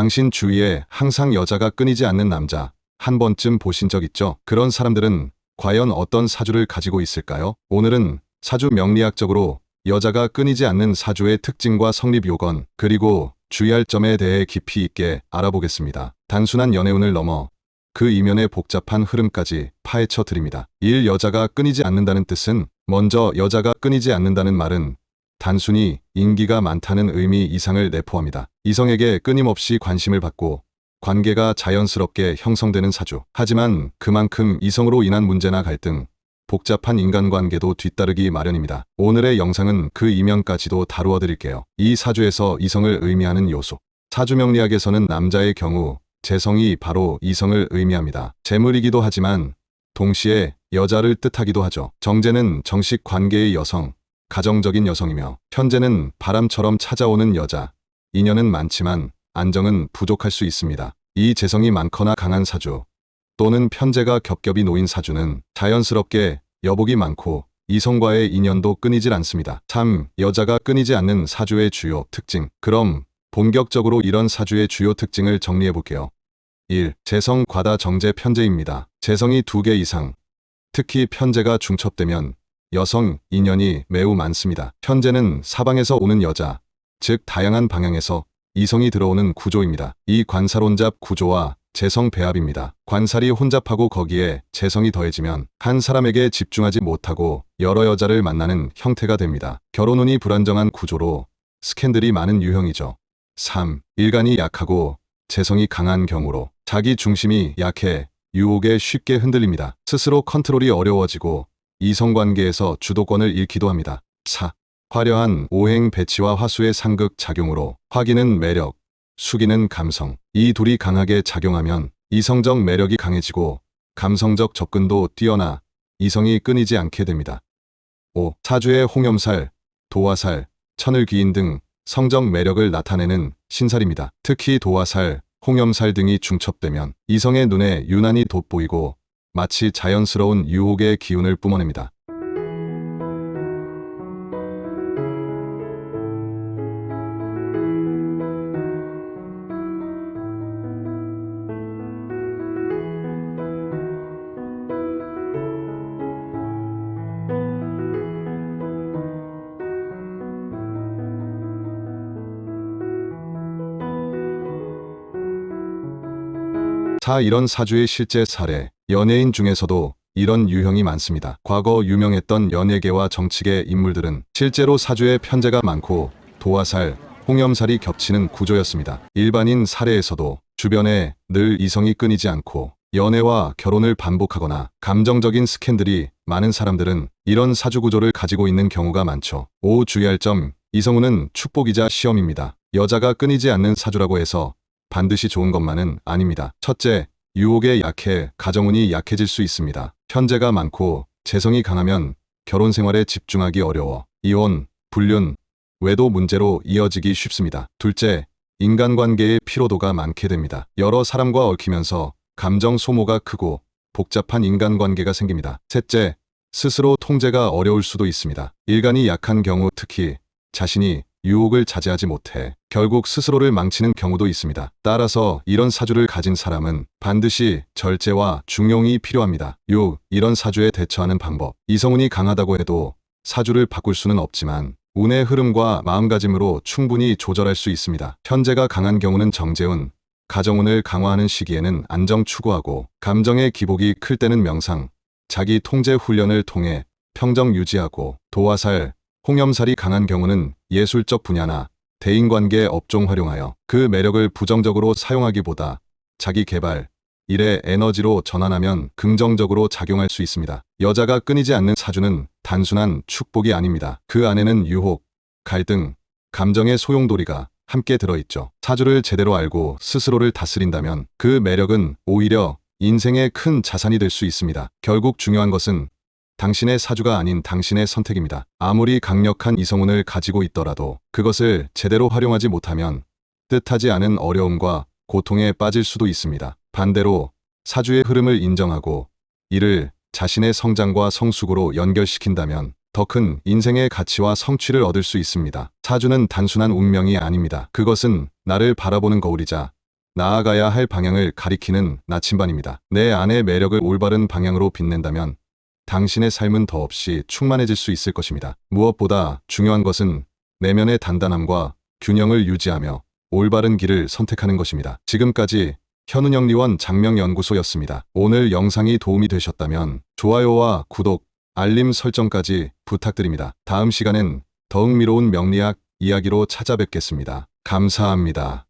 당신 주위에 항상 여자가 끊이지 않는 남자 한 번쯤 보신 적 있죠? 그런 사람들은 과연 어떤 사주를 가지고 있을까요? 오늘은 사주 명리학적으로 여자가 끊이지 않는 사주의 특징과 성립 요건, 그리고 주의할 점에 대해 깊이 있게 알아보겠습니다. 단순한 연애운을 넘어 그 이면의 복잡한 흐름까지 파헤쳐 드립니다. 1. 여자가 끊이지 않는다는 뜻은, 먼저 여자가 끊이지 않는다는 말은 단순히 인기가 많다는 의미 이상을 내포합니다. 이성에게 끊임없이 관심을 받고 관계가 자연스럽게 형성되는 사주. 하지만 그만큼 이성으로 인한 문제나 갈등, 복잡한 인간관계도 뒤따르기 마련입니다. 오늘의 영상은 그 이면까지도 다루어 드릴게요. 이 사주에서 이성을 의미하는 요소. 사주명리학에서는 남자의 경우 재성이 바로 이성을 의미합니다. 재물이기도 하지만 동시에 여자를 뜻하기도 하죠. 정제는 정식 관계의 여성, 가정적인 여성이며, 현재는 바람처럼 찾아오는 여자. 인연은 많지만 안정은 부족할 수 있습니다. 이 재성이 많거나 강한 사주, 또는 편재가 겹겹이 놓인 사주는 자연스럽게 여복이 많고 이성과의 인연도 끊이질 않습니다. 3. 여자가 끊이지 않는 사주의 주요 특징. 그럼 본격적으로 이런 사주의 주요 특징을 정리해 볼게요. 1. 재성 과다 정제 편재입니다. 재성이 2개 이상, 특히 편재가 중첩되면 여성 인연이 매우 많습니다. 편재는 사방에서 오는 여자, 즉 다양한 방향에서 이성이 들어오는 구조입니다. 이 관살혼잡 구조와 재성 배합입니다. 관살이 혼잡하고 거기에 재성이 더해지면 한 사람에게 집중하지 못하고 여러 여자를 만나는 형태가 됩니다. 결혼운이 불안정한 구조로 스캔들이 많은 유형이죠. 3. 일간이 약하고 재성이 강한 경우로 자기 중심이 약해 유혹에 쉽게 흔들립니다. 스스로 컨트롤이 어려워지고 이성관계에서 주도권을 잃기도 합니다. 4. 화려한 오행 배치와 화수의 상극 작용으로 화기는 매력, 수기는 감성. 이 둘이 강하게 작용하면 이성적 매력이 강해지고 감성적 접근도 뛰어나 이성이 끊이지 않게 됩니다. 5. 사주의 홍염살, 도화살, 천을귀인 등 성적 매력을 나타내는 신살입니다. 특히 도화살, 홍염살 등이 중첩되면 이성의 눈에 유난히 돋보이고 마치 자연스러운 유혹의 기운을 뿜어냅니다. 이런 사주의 실제 사례, 연예인 중에서도 이런 유형이 많습니다. 과거 유명했던 연예계와 정치계 인물들은 실제로 사주에 편재가 많고 도화살, 홍염살이 겹치는 구조였습니다. 일반인 사례에서도 주변에 늘 이성이 끊이지 않고 연애와 결혼을 반복하거나 감정적인 스캔들이 많은 사람들은 이런 사주 구조를 가지고 있는 경우가 많죠. 5. 주의할 점, 이성운은 축복이자 시험입니다. 여자가 끊이지 않는 사주라고 해서 반드시 좋은 것만은 아닙니다. 첫째, 유혹에 약해 가정운이 약해질 수 있습니다. 편재가 많고 재성이 강하면 결혼 생활에 집중하기 어려워 이혼, 불륜, 외도 문제로 이어지기 쉽습니다. 둘째, 인간관계의 피로도가 많게 됩니다. 여러 사람과 얽히면서 감정 소모가 크고 복잡한 인간관계가 생깁니다. 셋째, 스스로 통제가 어려울 수도 있습니다. 일간이 약한 경우 특히 자신이 유혹을 자제하지 못해 결국 스스로를 망치는 경우도 있습니다. 따라서 이런 사주를 가진 사람은 반드시 절제와 중용이 필요합니다. 6. 이런 사주에 대처하는 방법. 이성운이 강하다고 해도 사주를 바꿀 수는 없지만 운의 흐름과 마음가짐으로 충분히 조절할 수 있습니다. 편재가 강한 경우는 정제운, 가정운을 강화하는 시기에는 안정 추구하고, 감정의 기복이 클 때는 명상, 자기 통제 훈련을 통해 평정 유지하고, 도화살, 홍염살이 강한 경우는 예술적 분야나 대인관계 업종 활용하여 그 매력을 부정적으로 사용하기보다 자기 개발, 일의 에너지로 전환하면 긍정적으로 작용할 수 있습니다. 여자가 끊이지 않는 사주는 단순한 축복이 아닙니다. 그 안에는 유혹, 갈등, 감정의 소용돌이가 함께 들어있죠. 사주를 제대로 알고 스스로를 다스린다면 그 매력은 오히려 인생의 큰 자산이 될 수 있습니다. 결국 중요한 것은 당신의 사주가 아닌 당신의 선택입니다. 아무리 강력한 이성운을 가지고 있더라도 그것을 제대로 활용하지 못하면 뜻하지 않은 어려움과 고통에 빠질 수도 있습니다. 반대로 사주의 흐름을 인정하고 이를 자신의 성장과 성숙으로 연결시킨다면 더 큰 인생의 가치와 성취를 얻을 수 있습니다. 사주는 단순한 운명이 아닙니다. 그것은 나를 바라보는 거울이자 나아가야 할 방향을 가리키는 나침반입니다. 내 안의 매력을 올바른 방향으로 빛낸다면 당신의 삶은 더없이 충만해질 수 있을 것입니다. 무엇보다 중요한 것은 내면의 단단함과 균형을 유지하며 올바른 길을 선택하는 것입니다. 지금까지 현은영리원 장명연구소였습니다. 오늘 영상이 도움이 되셨다면 좋아요와 구독, 알림 설정까지 부탁드립니다. 다음 시간엔 더 흥미로운 명리학 이야기로 찾아뵙겠습니다. 감사합니다.